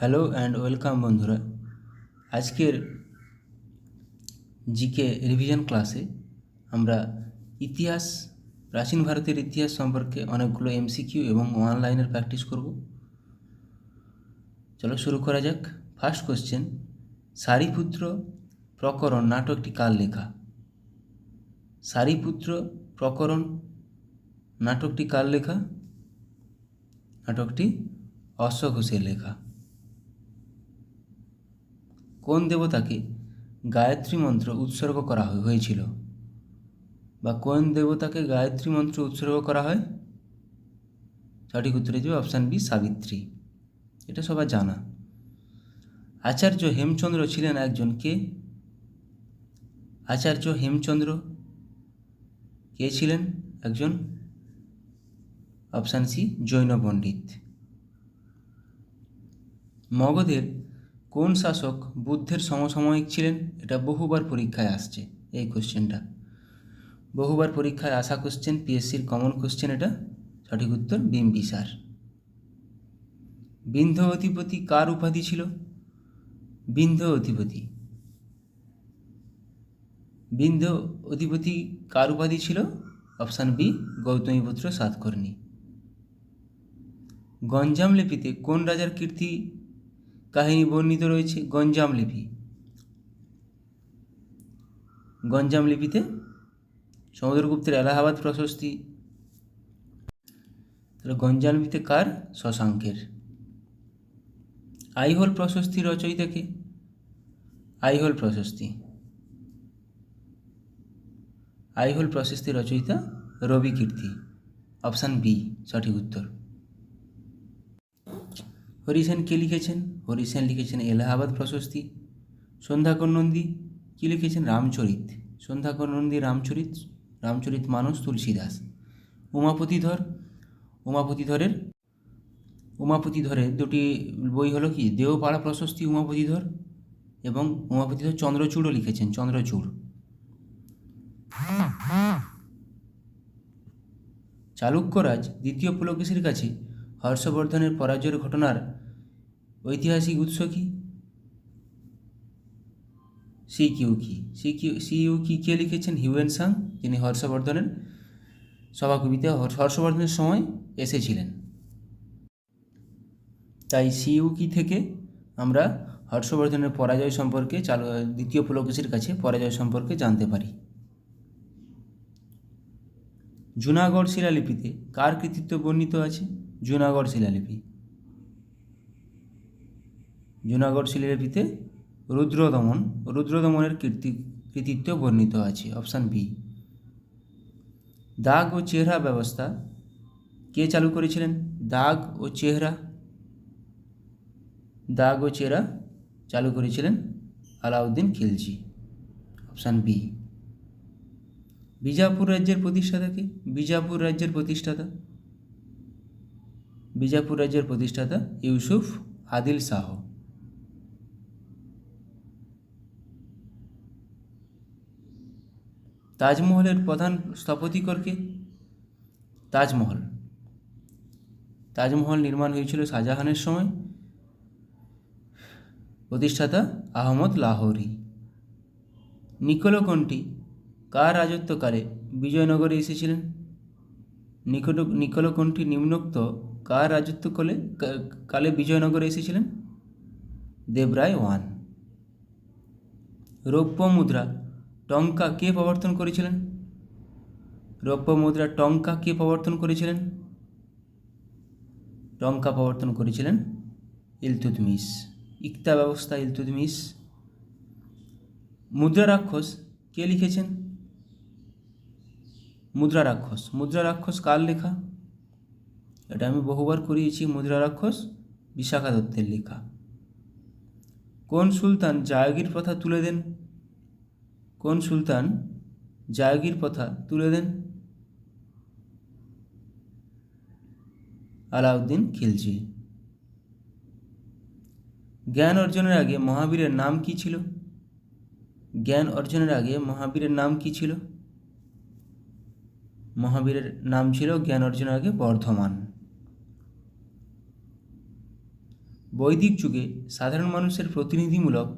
Hello and welcome বন্ধুরা। আজকের GK revision ক্লাসে আমরা ইতিহাস, প্রাচীন ভারতের ইতিহাস সম্পর্কে অনেকগুলো এমসিকিউ এবং অনলাইনের প্র্যাকটিস করব। চলো শুরু করা যাক। ফার্স্ট কোশ্চেন, সারিপুত্র প্রকরণ নাটকটি কার লেখা? সারিপুত্র প্রকরণ নাটকটি কার লেখা? নাটকটি অশ্ব ঘোষের লেখা। কোন দেবতাকে গায়ত্রী মন্ত্র উৎসর্গ করা হয়েছিল? বা কোন দেবতাকে গায়ত্রী মন্ত্র উৎসর্গ করা হয়? সঠিক উত্তর দেবে অপশান বি, সাবিত্রী। এটা সবার জানা। আচার্য হেমচন্দ্র ছিলেন একজন কে? আচার্য হেমচন্দ্র কে ছিলেন? একজন অপশান সি, জৈন পণ্ডিত। মগধের কোন শাসক বুদ্ধের সমসাময়িক ছিলেন? এটা বহুবার পরীক্ষায় আসছে এই কোশ্চেনটা, বহুবার পরীক্ষায় আসা কোশ্চেন, পিএসসির কমন কোশ্চেন এটা। সঠিক উত্তর বিম্বিসার। বিন্ধ্য অধিপতি কার উপাধি ছিল? বিন্ধ্য অধিপতি, বিন্ধ্য অধিপতি কার উপাধি ছিল? Option B, Gautamiputra Satakarni. গঞ্জাম লিপিতে কোন রাজার কীর্তি কাহিনী বর্ণিত রয়েছে? গঞ্জাম লিপি, গঞ্জাম লিপিতে সমুদ্রগুপ্তের এলাহাবাদ প্রশস্তি। তাহলে গঞ্জাম লিপিতে কার? শশাঙ্কের। আইহোল প্রশস্তি রচয়িতা কে? আইহোল প্রশস্তি, আইহোল প্রশস্তি রচয়িতা রবি কীর্তি। অপশান বি সঠিক উত্তর। হরিসেন কে লিখেছেন? হরিসেন লিখেছেন এলাহাবাদ প্রশস্তি। সন্ধ্যাকর নন্দী কী লিখেছেন? রামচরিত। সন্ধ্যাকর নন্দী রামচরিত, রামচরিত মানস তুলসীদাস। উমাপতিধর, উমাপতিধরের দুটি বই হলো কি? দেওপাড়া প্রশস্তি উমাপতিধর, এবং উমাপতিধর চন্দ্রচূড়ও লিখেছেন, চন্দ্রচূড়। চালুক্যরাজ দ্বিতীয় পুলকেশীর কাছে হর্ষবর্ধনের পরাজয়ের ঘটনার ঐতিহাসিক উৎস কি? সিকিউকি কে লিখেছেন? হিউয়েন সাং, যিনি হর্ষবর্ধনের সভাকবিতে হর্ষবর্ধনের সময় এসেছিলেন। তাই সিইউকি থেকে আমরা হর্ষবর্ধনের পরাজয় সম্পর্কে, দ্বিতীয় পুলকেশীর কাছে পরাজয় সম্পর্কে জানতে পারি। জুনাগড় শিলালিপিতে কার কৃতিত্ব বর্ণিত আছে? জুনাগড় শিলালিপি, জুনাগড় শিলালিপিতে রুদ্রদমনের কৃতিত্ব বর্ণিত আছে। Option B. দাগ ও চেহারা ব্যবস্থা কে চালু করেছিলেন? দাগ ও চেহারা চালু করেছিলেন আলাউদ্দিন খিলজি। Option B. বিজাপুর রাজ্যের প্রতিষ্ঠাতা কে? বিজাপুর রাজ্যের প্রতিষ্ঠাতা ইউসুফ আদিল শাহ। তাজমহলের প্রধান স্থপতিকর কে? তাজমহল নির্মাণ হয়েছিল শাহজাহানের সময়, প্রতিষ্ঠাতা আহমদ লাহোরী। নিকোলো কন্টি কার রাজত্বকালে বিজয়নগরে এসেছিলেন? নিকোলো কন্টি নিম্নোক্ত কার কালে বিজয়নগরে এসেছিলেন? দেবরায় ওয়ান। রৌপ্য মুদ্রা টঙ্কা কে প্রবর্তন করেছিলেন? টঙ্কা প্রবর্তন করেছিলেন ইলতুৎমিশ। ইকতা ব্যবস্থা ইলতুৎমিশ। মুদ্রা রাক্ষস কে লিখেছেন? মুদ্রা রাক্ষস কার লেখা? এটা আমি বহুবার করিয়েছি। মুদ্রা রাক্ষস বিশাখা দত্তের লেখা। কোন সুলতান জায়গির প্রথা তুলে দেন? আলাউদ্দিন খিলজি। জ্ঞান অর্জনের আগে মহাবীরের নাম কি ছিল? মহাবীরের নাম ছিল জ্ঞান অর্জনের আগে বর্ধমান। বৈদিক যুগে সাধারণ মানুষের প্রতিনিধিমূলক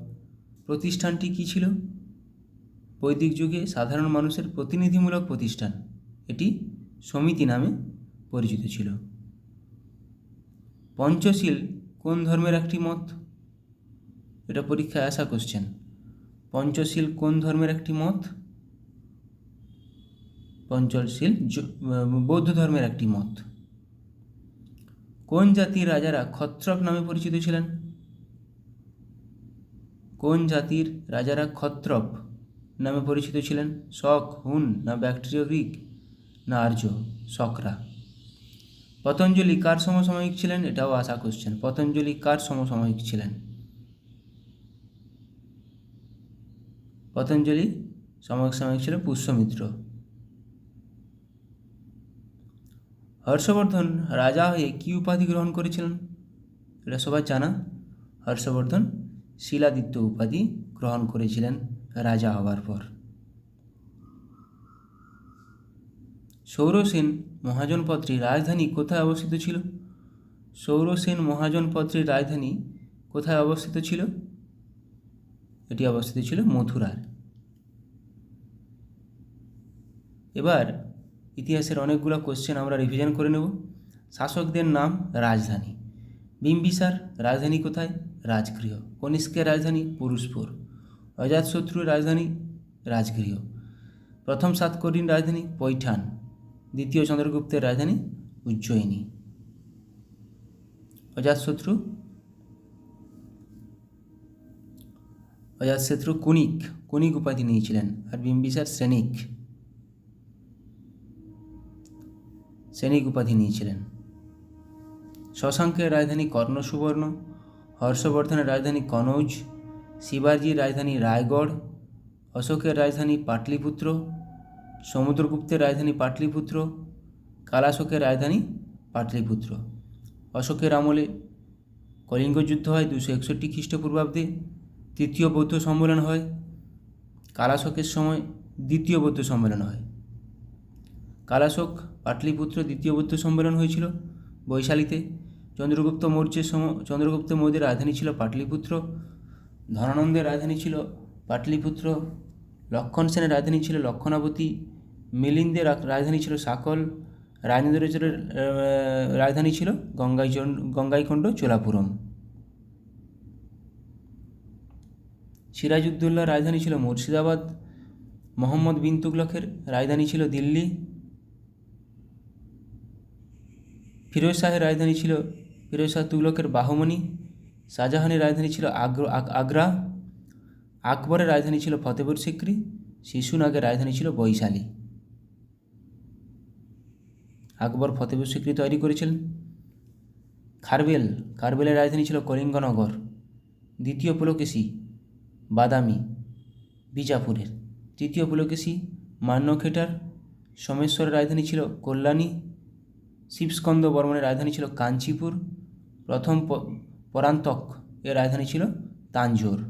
প্রতিষ্ঠানটি কী ছিল? বৈদিক যুগে সাধারণ মানুষের প্রতিনিধিমূলক প্রতিষ্ঠান, এটি সমিতি নামে পরিচিত ছিল। পঞ্চশীল কোন ধর্মের একটি মত? এটা পরীক্ষায় আসা কোশ্চেন। পঞ্চশীল কোন ধর্মের একটি মত? পঞ্চশীল বৌদ্ধ ধর্মের একটি মত। কোন জাতির রাজারা ক্ষত্রপ নামে পরিচিত ছিলেন? কোন জাতির রাজারা ক্ষত্রপ নামে পরিচিত ছিলেন? শক, হুন, না ব্যাকট্রিয় গ্রিক, না আর্য? শকরা। পতঞ্জলি কার সমসাময়িক ছিলেন? এটাও আসা কোশ্চেন। পতঞ্জলি কার সমসাময়িক ছিলেন? পতঞ্জলি সমসাময়িক ছিল পুষ্যমিত্র। হর্ষবর্ধন রাজা হয়ে কী উপাধি গ্রহণ করেছিলেন? এটা সবাই জানা। হর্ষবর্ধন শিলাদিত্য উপাধি গ্রহণ করেছিলেন রাজা হওয়ার পর। সৌরসেন মহাজনপত্রীর রাজধানী কোথায় অবস্থিত ছিল? সৌরসেন মহাজনপত্রীর রাজধানী কোথায় অবস্থিত ছিল? এটি অবস্থিত ছিল মথুরায়। এবার ইতিহাসের অনেকগুলো কোশ্চেন আমরা রিভিশন করে নেব। শাসকদের নাম, রাজধানী। বিম্বিসার রাজধানী কোথায়? রাজগৃহ। কনিষ্কের রাজধানী পুরুষপুর। অজাতশত্রুর রাজধানী রাজগৃহ। প্রথম সাতকর্ণীর রাজধানী পৈঠান। দ্বিতীয় চন্দ্রগুপ্তের রাজধানী উজ্জয়িনী। অজাতশত্রু কুনিক উপাধি নিয়েছিলেন, আর বিম্বিসার সৈনিক উপাধি নিয়েছিলেন। শশাঙ্কের রাজধানী কর্ণসুবর্ণ। হর্ষবর্ধনের রাজধানী কনৌজ। শিবাজির রাজধানী রায়গড়। অশোকের রাজধানী পাটলিপুত্র। সমুদ্রগুপ্তের রাজধানী পাটলিপুত্র। কালাশোকের রাজধানী পাটলিপুত্র। অশোকের আমলে কলিঙ্গ যুদ্ধ হয় 261 খ্রিস্টপূর্বাব্দে। তৃতীয় বৌদ্ধ সম্মেলন হয়। কালাশোকের সময় দ্বিতীয় বৌদ্ধ সম্মেলন হয়। কালাশোক পাটলিপুত্র দ্বিতীয় বৌদ্ধ সম্মেলন হয়েছিল বৈশালীতে। চন্দ্রগুপ্ত মৌর্যের রাজধানী ছিল পাটলিপুত্র। ধনানন্দের রাজধানী ছিল পাটলিপুত্র। লক্ষণ সেনের রাজধানী ছিল লক্ষণাবতী। মিলিন্দের রাজধানী ছিল সাকল। রাজেন্দ্র চোরের রাজধানী ছিল গঙ্গাইকোন্ড চোলাপুরম। সিরাজউদ্দৌলার রাজধানী ছিল মুর্শিদাবাদ। মোহাম্মদ বিন তুগলকের রাজধানী ছিল দিল্লি। ফিরোজ শাহের রাজধানী ছিল ফিরোজ শাহ তুগলকের বাহমনি। শাহজাহানের রাজধানী ছিল আগ্রা। আকবরের রাজধানী ছিল ফতেপুর সিক্রি। শিশুনাগের রাজধানী ছিল বৈশালী। আকবর ফতেপুর সিক্রি তৈরি করেছিলেন। খারবেলের রাজধানী ছিল কলিঙ্গনগর। দ্বিতীয় পুলকেশী বাদামি বিজাপুরের। তৃতীয় পুলকেশী মান্যখেটার। সোমেশ্বরের রাজধানী ছিল কল্যাণী। শিবস্কন্দ বর্মনের রাজধানী ছিল কাঞ্চিপুর। প্রথম পরান্তক এর রাজধানী ছিল তাঞ্জোর।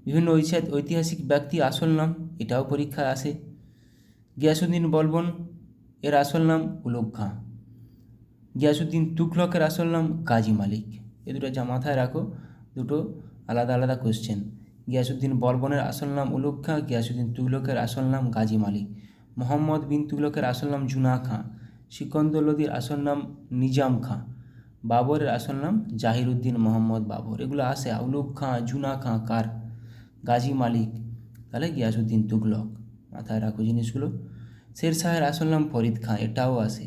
বিভিন্ন ঐতিহাসিক ব্যক্তি আসল নাম, এটাও পরীক্ষায় আসে। গিয়াসুদ্দিন বলবন এর আসল নাম উলুগ খাঁ। গিয়াসুদ্দিন তুগলকের আসল নাম গাজী মালিক। এ দুটো যা মাথায় রাখো, দুটো আলাদা আলাদা কোশ্চেন। গিয়াসুদ্দিন বলবনের আসল নাম উলুগ খাঁ। গিয়াসুদ্দিন তুগলকের আসল নাম গাজী মালিক। মোহাম্মদ বিন তুগলকের আসল নাম জুনা খাঁ। সিকন্দর লোদির আসল নাম নিজাম খাঁ। বাবরের আসল নাম জাহিরুদ্দিন মোহাম্মদ বাবর। এগুলো আসে। উলুগ খাঁ, জুনা খাঁ কার? গাজী মালিক। তাহলে গিয়াসুদ্দিন তুগলক। মাথায় রাখো জিনিসগুলো। শেরশাহের আসল নাম ফরিদ খাঁ, এটাও আসে।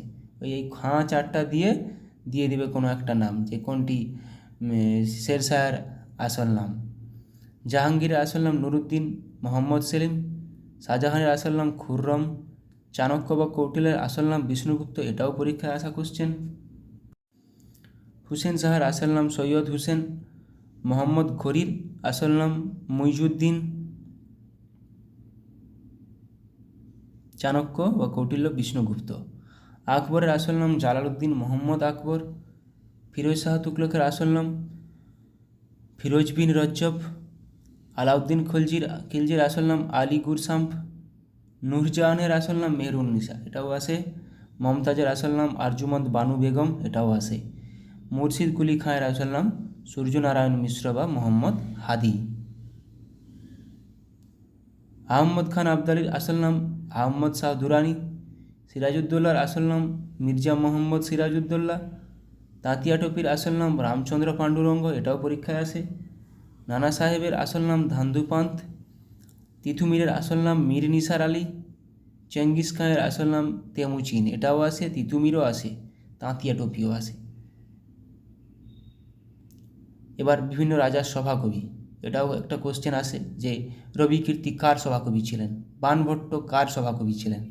এই খাঁ চারটা দিয়ে দেবে কোনো একটা নাম, যে কোনটি শেরশাহের আসল নাম। জাহাঙ্গীরের আসল নাম নুরুদ্দিন মোহাম্মদ সেলিম। শাহজাহানের আসল নাম খুররম। চাণক্য বা কৌটিল্যের আসল নাম বিষ্ণুগুপ্ত, এটাও পরীক্ষায় আসা কোশ্চেন। হুসেন শাহের আসল নাম সৈয়দ হুসেন। মোহাম্মদ ঘুরির আসল নাম মুইজুদ্দিন। চাণক্য বা কৌটিল্য বিষ্ণুগুপ্ত। আকবরের আসল নাম জালালউদ্দিন মোহাম্মদ আকবর। ফিরোজ শাহ তুগলকের আসল নাম ফিরোজ বিন রজ্জব। আলাউদ্দিন খিলজির আসল নাম আলী গুরসাম্প। নূরজাহানের আসল নাম মেহরুন্নিসা, এটাও আসে। মমতাজের আসল নাম আরজুমন্দ বানু বেগম, এটাও আসে। মুর্শিদ কুলি খাঁয়ের আসল নাম সূর্যনারায়ণ মিশ্র বা মোহাম্মদ হাদি। আহম্মদ খান আবদালির আসল নাম আহম্মদ শাহ দুরানি। সিরাজউদ্দৌলার আসল নাম মির্জা মোহাম্মদ সিরাজউদ্দৌলা। তাঁতিয়া টুপির আসল নাম রামচন্দ্র পাণ্ডুরঙ্গ, এটাও পরীক্ষায় আসে। নানা সাহেবের আসল নাম ধান্দু পান্থ। তিতুমিরের আসল নাম মীর নিসার আলী। চেঙ্গিস খাঁয়ের আসল নাম তেমুচিন, এটাও আসে, তিতুমিরও আসে, তাঁতিয়া টুপিও আসে। এবার বিভিন্ন রাজার সভাকবি, এটাও একটা কোশ্চেন আসে যে রবিকীর্তি কার সভাকবি ছিলেন, বাণভট্ট কার সভাকবি ছিলেন।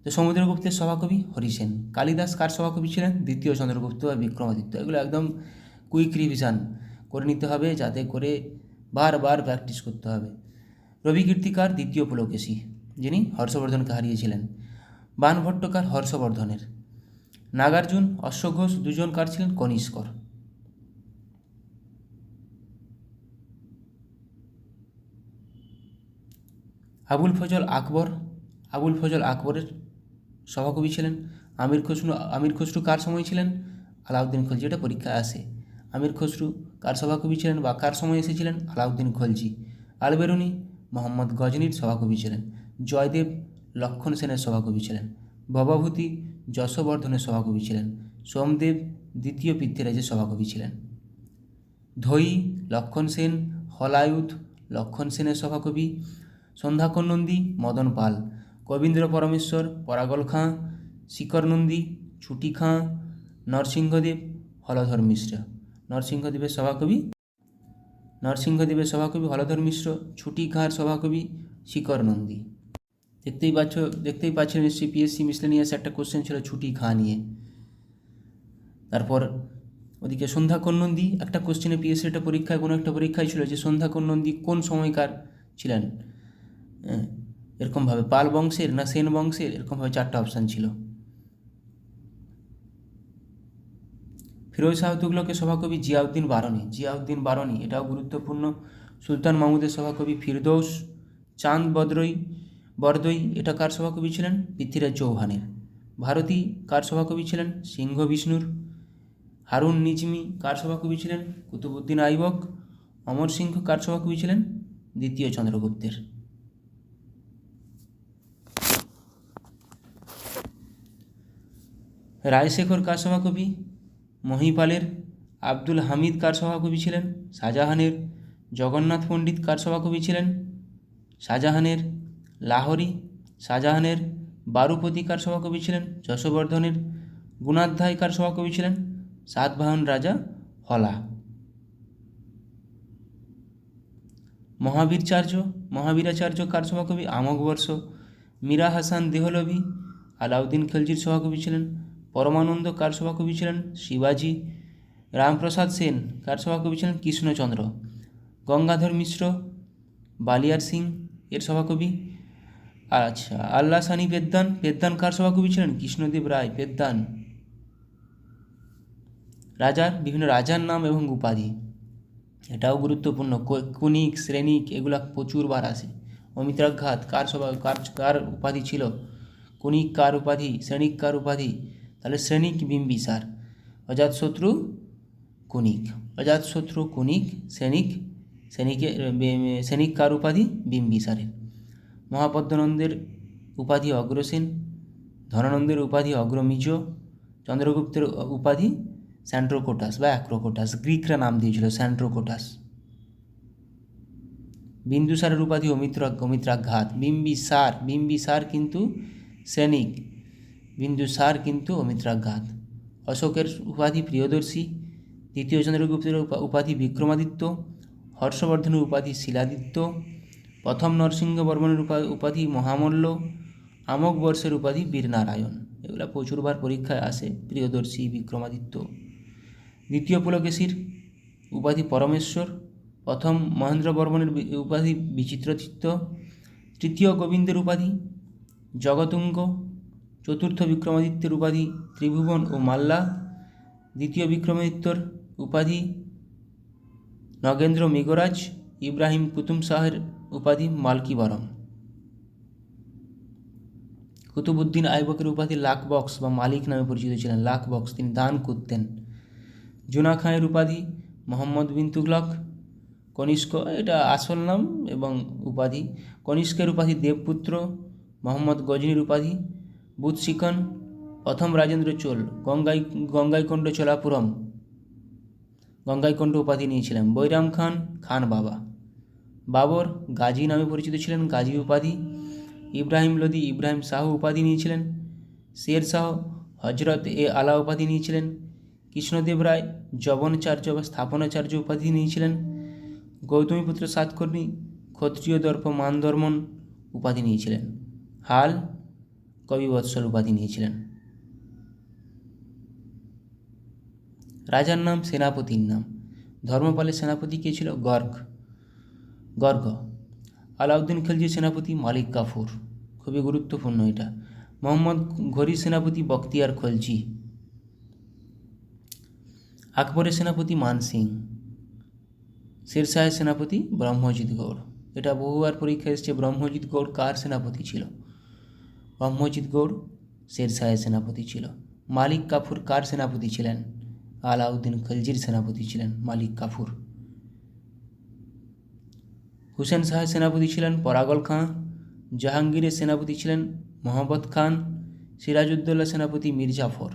তো সমুদ্রগুপ্তের সভাকবি হরিসেন। কালিদাস কার সভাকবি ছিলেন, দ্বিতীয় চন্দ্রগুপ্ত বা বিক্রমাদিত্য। এগুলো একদম কুইক রিভিশন করে নিতে হবে, যাতে করে বারবার প্র্যাকটিস করতে হবে। রবিকীর্তিকার দ্বিতীয় পুলকেশী, যিনি হর্ষবর্ধনকে হারিয়েছিলেন। বাণভট্টকার হর্ষবর্ধনের। নাগার্জুন অশ্বঘোষ দুজন কার ছিলেন, কনিষ্কর। আবুল ফজল আকবরের সভাকবি ছিলেন। আমির খসরু কার সময় ছিলেন, আলাউদ্দিন খলজি, এটা পরীক্ষায় আসে। আমির খসরু কার সভাকবি ছিলেন বা কার সময় এসেছিলেন, আলাউদ্দিন খলজি। আলবেরুনি মোহাম্মদ গজনির সভাকবি ছিলেন। জয়দেব লক্ষণ সেনের সভাকবি ছিলেন। ভবভূতি যশবর্ধনের সভাকবি ছিলেন। সোমদেব দ্বিতীয় পৃথ্বীরাজের সভাকবি ছিলেন। ধৈ লক্ষণ সেন। হলায়ুধ লক্ষণ সেনের সভাকবি। সন্ধ্যাকর নন্দী মদন পাল। কবীন্দ্র পরমেশ্বর পরাগল খাঁ। শিকর নন্দী ছুটি খাঁ। নরসিংহদেব হলধর মিশ্র। নরসিংহদেবের সভাকবি হলধর মিশ্র। ছুটি খাঁর সভাকবি শিকর নন্দী। দেখতেই পাচ্ছেন নিশ্চয়ই পিএসসি মিসলেনিয়াস একটা কোশ্চেন ছিল ছুটি খাঁ নিয়ে। তারপর ওদিকে সন্ধ্যাকর নন্দী, একটা কোশ্চেনে পিএসসি একটা পরীক্ষায় কোনো একটা পরীক্ষায় ছিল যে সন্ধ্যাকর নন্দী কোন সময়কার ছিলেন, এরকমভাবে পাল বংশের না সেন বংশের, এরকমভাবে 4টা অপশান ছিল। ফিরোজ শাহ তুগলকের সভাকবি জিয়াউদ্দিন বারনি, এটাও গুরুত্বপূর্ণ। সুলতান মাহমুদের সভাকবি ফিরদৌস। চাঁদ বরদই, এটা কার সভাকবি ছিলেন, পৃথ্বীরাজ চৌহানের। ভারতী কার সভাকবি ছিলেন, সিংহ বিষ্ণুর। হারুন নিজমি কার সভাকবি ছিলেন, কুতুবউদ্দিন আইবক। অমর সিংহ কার সভাকবি ছিলেন, দ্বিতীয় চন্দ্রগুপ্তের। রায়শেখর কার সভাকবি, মহিপালের। আব্দুল হামিদ কার সভাকবি ছিলেন, শাহজাহানের। জগন্নাথ পণ্ডিত কার সভাকবি ছিলেন, শাহজাহানের। লাহোরি শাহজাহানের। বারুপতি কার সভাকবি ছিলেন, যশবর্ধনের। গুণাধ্যায় কার সভাকবি ছিলেন, সাতবাহন রাজা হলা। মহাবীরাচার্য কার সভাকবি, আমোঘবর্ষ। মীরা হাসান দেহলভি আলাউদ্দিন খলজির সভাকবি ছিলেন। পরমানন্দ কার সভাকবি ছিলেন, শিবাজি। রামপ্রসাদ সেন কার সভাকবি ছিলেন, কৃষ্ণচন্দ্র। গঙ্গাধর মিশ্র বালিয়ার সিং এর সভাকবি। আচ্ছা, আল্লাহ সানি পেদ্দান কার সভাকবি ছিলেন, কৃষ্ণদেব রায় পেদ্দান। বিভিন্ন রাজার নাম এবং উপাধি, এটাও গুরুত্বপূর্ণ। কুনিক শ্রেণিক এগুলা প্রচুরবার আসে। অমিত্রাঘাত কার উপাধি ছিল, কুনিক কার উপাধি, শ্রেণিক কার উপাধি, তাহলে শ্রেণিক বিম্বিসার। অজাতশত্রু কুনিক, শ্রেণিক কার উপাধি, বিম্বিসারের। মহাপদ্মনন্দের উপাধি অগ্রসেন। ধনানন্দের উপাধি অগ্রমিজ। চন্দ্রগুপ্তের উপাধি স্যান্ট্রোকোটাস বা অ্যাক্রোকোটাস, গ্রিকরা নাম দিয়েছিল স্যান্ট্রোকোটাস। বিন্দুসারের উপাধি অমিত্রাঘাত। বিম্বিসার কিন্তু শ্রেণিক, বিন্দুসার কিন্তু অমিত্রাঘাত। অশোকের উপাধি প্রিয়দর্শী। দ্বিতীয় চন্দ্রগুপ্তের উপাধি বিক্রমাদিত্য। হর্ষবর্ধনের উপাধি শিলাদিত্য। প্রথম নরসিংহবর্মনের উপাধি মহামল্ল। আমোঘবর্ষের উপাধি বীরনারায়ণ। এগুলো প্রচুরবার পরীক্ষায় আসে, প্রিয়দর্শী, বিক্রমাদিত্য। দ্বিতীয় পুলকেশীর উপাধি পরমেশ্বর। প্রথম মহেন্দ্রবর্মনের উপাধি বিচিত্রচিত্ত। তৃতীয় গোবিন্দের উপাধি জগতুঙ্গ। চতুর্থ বিক্রমাদিত্যের উপাধি ত্রিভুবন ও মাল্লা। দ্বিতীয় বিক্রমাদিত্যর উপাধি নগেন্দ্র মৃগরাজ। ইব্রাহিম কুতুম শাহের উপাধি মালকি বরম। কুতুবউদ্দিন আইবকের উপাধি লাখ বক্স বা মালিক নামে পরিচিত ছিলেন। লাখ বক্স, তিনি দান করতেন। জুনা খাঁয়ের উপাধি মোহাম্মদ বিন তুগলক। কনিষ্ক, এটা আসল নাম এবং উপাধি। কনিষ্কের উপাধি দেবপুত্র। মোহাম্মদ গজনীর উপাধি বুধশিখন। প্রথম রাজেন্দ্র চোল গঙ্গাইকোন্ড চোলাপুরম, গঙ্গাইকোন্ড উপাধি নিয়েছিলেন। বৈরাম খান, খান বাবা। বাবর গাজী নামে পরিচিত ছিলেন, গাজী উপাধি। ইব্রাহিম লোদি ইব্রাহিম শাহ উপাধি নিয়েছিলেন। শের শাহ হজরত এ আলা উপাধি নিয়েছিলেন। কৃষ্ণদেব রায় যবনাচার্য বা স্থাপনাচার্য উপাধি নিয়েছিলেন। গৌতমীপুত্র সাতকর্ণী ক্ষত্রিয় দর্প মানধর্মন উপাধি নিয়েছিলেন। হাল কবিবৎসল উপাধি নিয়েছিলেন। রাজার নাম, সেনাপতির নাম। ধর্মপালের সেনাপতি কে ছিল? গর্গ। আলাউদ্দিন খিলজির সেনাপতি মালিক কাফুর, খুবই গুরুত্বপূর্ণ এটা। মোহাম্মদ ঘোরির সেনাপতি বখতিয়ার খলজি। আকবরের সেনাপতি মান সিং। শেরশাহের সেনাপতি ব্রহ্মজিৎ গৌড়। এটা বহুবার পরীক্ষা এসেছে। ব্রহ্মজিৎ গৌড় কার সেনাপতি ছিল? ব্রহ্মজিৎ গৌড় শেরশাহের সেনাপতি ছিল। মালিক কাফুর কার সেনাপতি ছিলেন? আলাউদ্দিন খলজির সেনাপতি ছিলেন মালিক কাফুর। হুসেন শাহের সেনাপতি ছিলেন পরাগল খাঁ। জাহাঙ্গীরের সেনাপতি ছিলেন মোহাম্মদ খান। সিরাজউদ্দৌলার সেনাপতি মির্জাফর।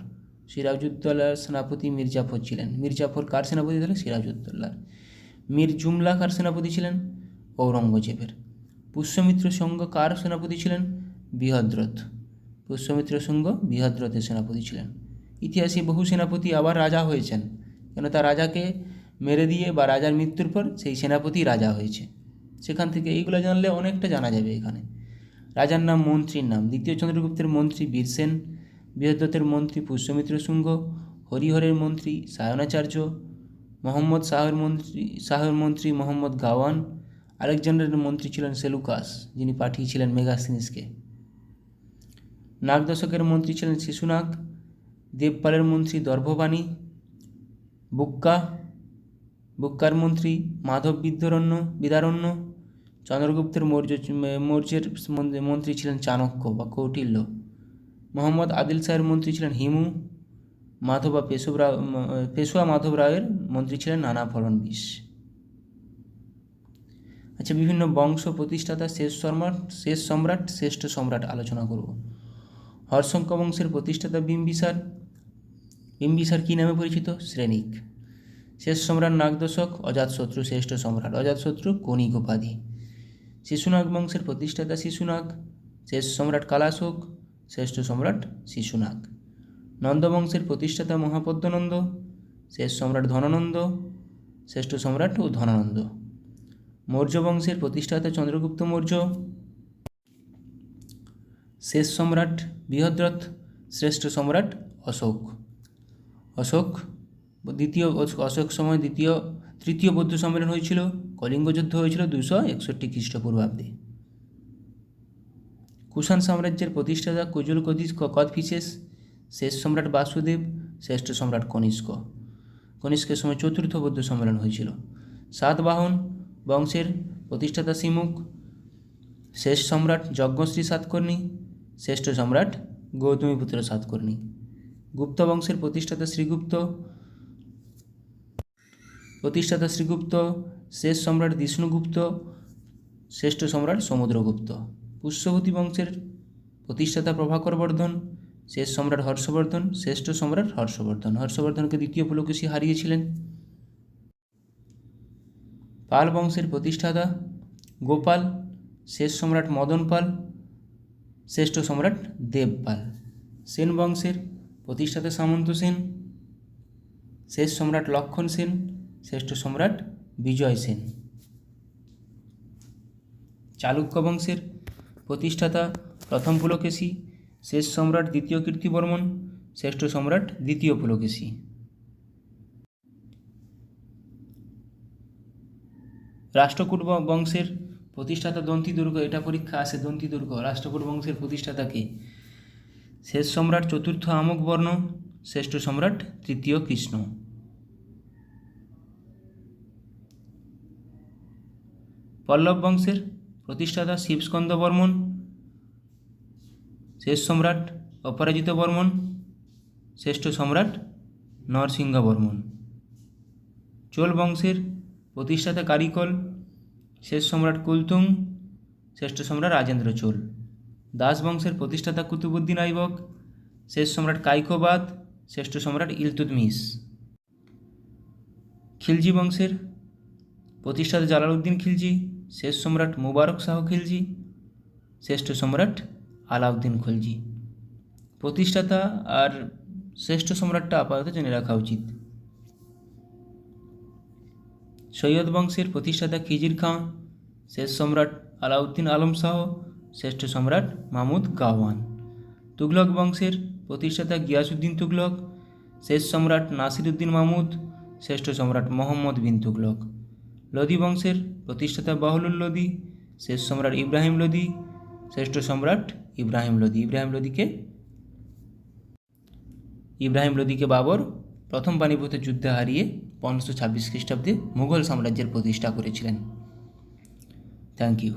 সিরাজউদ্দৌলার সেনাপতি মির্জাফর ছিলেন। মির্জাফর কার সেনাপতি ছিলেন? সিরাজউদ্দৌলার। মীর জুমলা কার সেনাপতি ছিলেন? ঔরঙ্গজেবের। পুষ্যমিত্র সংঘ কার সেনাপতি ছিলেন? বৃহদ্রথ। পুষ্যমিত্র সংঘ বৃহদ্রথের সেনাপতি ছিলেন। ইতিহাসে বহু সেনাপতি আবার রাজা হয়েছেন, কেন তার রাজাকে মেরে দিয়ে বা রাজার মৃত্যুর পর সেই সেনাপতি রাজা হয়েছে। সেখান থেকে এইগুলো জানলে অনেকটা জানা যাবে এখানে। রাজার নাম, মন্ত্রীর নাম। দ্বিতীয় চন্দ্রগুপ্তের মন্ত্রী বীরসেন। বৃহদ্রথের মন্ত্রী পুষ্যমিত্র শুঙ্গ। হরিহরের মন্ত্রী সায়নাচার্য। মোহাম্মদ শাহের মন্ত্রী মোহাম্মদ গাওয়ান। আলেকজান্ডারের মন্ত্রী ছিলেন সেলুকাস, যিনি পাঠিয়েছিলেন মেগাস্তিনিসকে। নাগ দশকের মন্ত্রী ছিলেন শিশুনাগ। দেবপালের মন্ত্রী দর্ভবাণী। বুক্কার মন্ত্রী মাধব বিদারণ্য। চন্দ্রগুপ্তের মৌর্যের মন্ত্রী ছিলেন চাণক্য বা কৌটিল্য। মোহাম্মদ আদিল শাহের মন্ত্রী ছিলেন হিমু। পেশোয়া মাধব রায়ের মন্ত্রী ছিলেন নানা ফড়নবিশ। আচ্ছা, বিভিন্ন বংশ প্রতিষ্ঠাতা শেষ সম্রাট শ্রেষ্ঠ সম্রাট আলোচনা করব। হর্ষঙ্ক বংশের প্রতিষ্ঠাতা বিম্বিসার। বিম্বিসার কী নামে পরিচিত? শ্রেণিক। শেষ সম্রাট নাগদশক অজাতশত্রু শ্রেষ্ঠ সম্রাট। অজাতশত্রু কণিক উপাধি। শিশুনাগ বংশের প্রতিষ্ঠাতা শিশুনাগ। শেষ সম্রাট কালাশোক, শ্রেষ্ঠ সম্রাট শিশুনাগ। নন্দবংশের প্রতিষ্ঠাতা মহাপদ্মনন্দ। শেষ সম্রাট ধনানন্দ, শ্রেষ্ঠ সম্রাট ও ধনানন্দ। মৌর্য বংশের প্রতিষ্ঠাতা চন্দ্রগুপ্ত মৌর্য। শেষ সম্রাট বৃহদ্রথ, শ্রেষ্ঠ সম্রাট অশোক। অশোক সময় তৃতীয় বৌদ্ধ সম্মেলন হয়েছিল। কলিঙ্গ যুদ্ধ হয়েছিল 261 খ্রিস্টপূর্বাব্দে। কুষাণ সাম্রাজ্যের প্রতিষ্ঠাতা কুজুল কদফিসেস। শেষ সম্রাট বাসুদেব, শ্রেষ্ঠ সম্রাট কনিষ্কের সময় চতুর্থ বৌদ্ধ সম্মেলন হয়েছিল। সাতবাহন বংশের প্রতিষ্ঠাতা সিমুক। শেষ সম্রাট যজ্ঞশ্রী সাতকর্ণী, শ্রেষ্ঠ সম্রাট গৌতমীপুত্র সাতকর্ণী। গুপ্ত বংশের প্রতিষ্ঠাতা শ্রীগুপ্ত। শেষ সম্রাট বিষ্ণুগুপ্ত, শ্রেষ্ঠ সম্রাট সমুদ্রগুপ্ত। পুষ্যভূতি বংশের প্রতিষ্ঠাতা প্রভাকর বর্ধন। শেষ সম্রাট হর্ষবর্ধন, শ্রেষ্ঠ সম্রাট হর্ষবর্ধন। হর্ষবর্ধনকে দ্বিতীয় পুলকেশী হারিয়েছিলেন। পাল বংশের প্রতিষ্ঠাতা গোপাল। শেষ সম্রাট মদন পাল, শ্রেষ্ঠ সম্রাট দেবপাল। সেন বংশের প্রতিষ্ঠাতা সামন্ত সেন। শেষ সম্রাট লক্ষণ সেন, শ্রেষ্ঠ সম্রাট বিজয় সেন। চালুক্য বংশের প্রতিষ্ঠাতা প্রথম পুলকেশী। শেষ সম্রাট দ্বিতীয় কীর্তিবর্মন, শ্রেষ্ঠ সম্রাট দ্বিতীয় পুলকেশী। রাষ্ট্রকূট বংশের প্রতিষ্ঠাতা দন্তিদুর্গ। এটা পরীক্ষা আসে, দন্তিদুর্গ। রাষ্ট্রকূট বংশের প্রতিষ্ঠাতাকে শেষ সম্রাট চতুর্থ আমোঘবর্ণ, শ্রেষ্ঠ সম্রাট তৃতীয় কৃষ্ণ। পল্লব বংশের প্রতিষ্ঠাতা শিবস্কন্দ বর্মন। শেষ সম্রাট অপরাজিত বর্মন, শ্রেষ্ঠ সম্রাট নরসিংহ বর্মন। চোল বংশের প্রতিষ্ঠাতা কারিকল, শেষ সম্রাট কুলতুং, শ্রেষ্ঠ সম্রাট রাজেন্দ্র চোল। দাস বংশের প্রতিষ্ঠাতা কুতুবুদ্দিন আইবক, শেষ সম্রাট কাইকোবাদ, শ্রেষ্ঠ সম্রাট ইলতুৎমিশ। খিলজি বংশের প্রতিষ্ঠাতা জালালউদ্দিন খিলজি, শেষ সম্রাট মুবারক শাহ খিলজি, শ্রেষ্ঠ সম্রাট আলাউদ্দিন খিলজি। প্রতিষ্ঠাতা আর শ্রেষ্ঠ সম্রাটটা আপাতত জেনে রাখা উচিত। সৈয়দ বংশের প্রতিষ্ঠাতা খিজির খাঁ, শেষ সম্রাট আলাউদ্দিন আলম শাহ, শ্রেষ্ঠ সম্রাট মাহমুদ গাওয়ান। তুগলক বংশের প্রতিষ্ঠাতা গিয়াসউদ্দিন তুগলক, শেষ সম্রাট নাসিরউদ্দিন মাহমুদ, শ্রেষ্ঠ সম্রাট মোহাম্মদ বিন তুগলক। লোদি বংশের প্রতিষ্ঠাতা বাহলুল লোদি, শেষ সম্রাট ইব্রাহিম লোদি, শ্রেষ্ঠ সম্রাট ইব্রাহিম লোদি। ইব্রাহিম লোদিকে বাবর প্রথম পানিপথের যুদ্ধে হারিয়ে 1526 খ্রিস্টাব্দে মুঘল সাম্রাজ্যের প্রতিষ্ঠা করেছিলেন। Thank you.